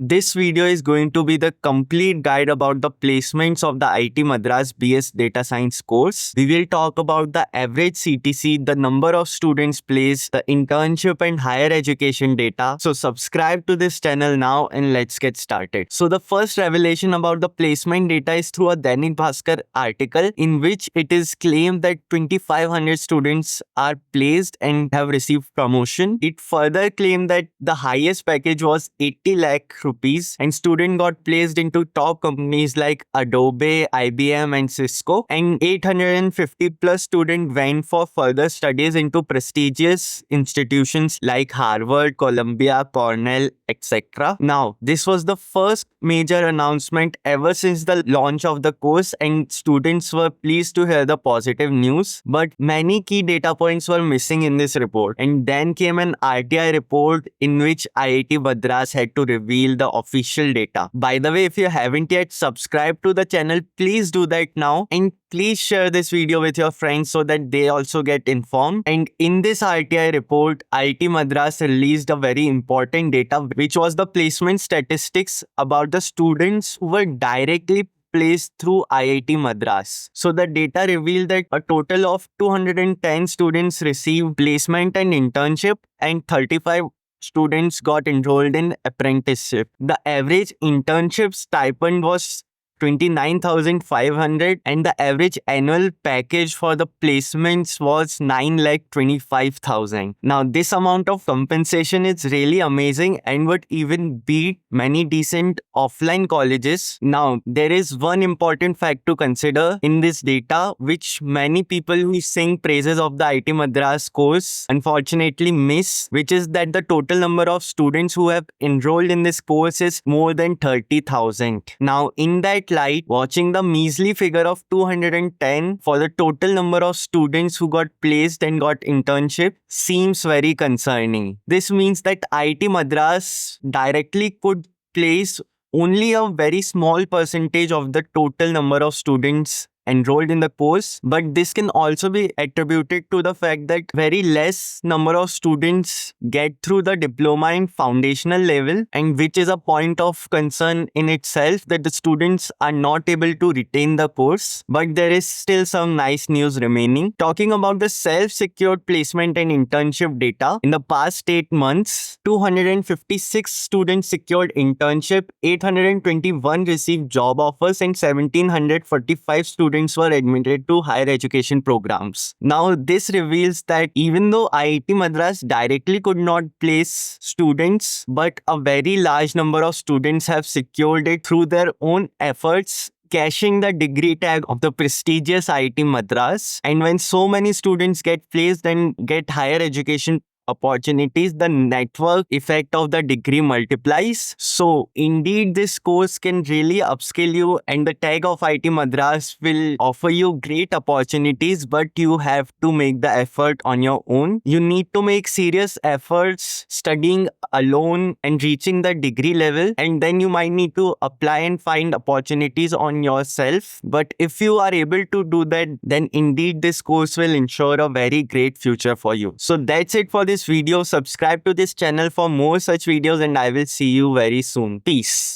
This video is going to be the complete guide about the placements of the IIT Madras BS Data Science course. We will talk about the average CTC, the number of students placed, the internship and higher education data. So subscribe to this channel now and let's get started. So the first revelation about the placement data is through a Dainik Bhaskar article in which it is claimed that 2500 students are placed and have received promotion. It further claimed that the highest package was 80 lakh rupees and student got placed into top companies like Adobe, IBM and Cisco, and 850 plus student went for further studies into prestigious institutions like Harvard, Columbia, Cornell, etc. Now, this was the first major announcement ever since the launch of the course and students were pleased to hear the positive news, but many key data points were missing in this report. And then came an RTI report in which IIT Madras had to reveal the official data. By the way, if you haven't yet subscribed to the channel, please do that now and please share this video with your friends so that they also get informed. And in this RTI report, IIT Madras released a very important data, which was the placement statistics about the students who were directly placed through IIT Madras. So the data revealed that a total of 210 students received placement and internship and 35 students got enrolled in apprenticeship. The average internship stipend was 29,500 and the average annual package for the placements was 9,25,000. Now this amount of compensation is really amazing and would even beat many decent offline colleges. Now there is one important fact to consider in this data which many people who sing praises of the IIT Madras course unfortunately miss, which is that the total number of students who have enrolled in this course is more than 30,000. Now in that light, watching the measly figure of 210 for the total number of students who got placed and got internship seems very concerning. This means that IIT Madras directly could place only a very small percentage of the total number of students enrolled in the course, but this can also be attributed to the fact that very less number of students get through the diploma in foundational level, and which is a point of concern in itself that the students are not able to retain the course. But there is still some nice news remaining. Talking about the self-secured placement and internship data, in the past 8 months, 256 students secured internship, 821 received job offers and 1745 students were admitted to higher education programs. Now, this reveals that even though IIT Madras directly could not place students, but a very large number of students have secured it through their own efforts, cashing the degree tag of the prestigious IIT Madras. And when so many students get placed and get higher education opportunities, the network effect of the degree multiplies. So indeed, this course can really upskill you and the tag of IIT Madras will offer you great opportunities, but you have to make the effort on your own. You need to make serious efforts studying alone and reaching the degree level, and then you might need to apply and find opportunities on yourself. But if you are able to do that, then indeed this course will ensure a very great future for you. So that's it for this video. Subscribe to this channel for more such videos and I will see you very soon. Peace.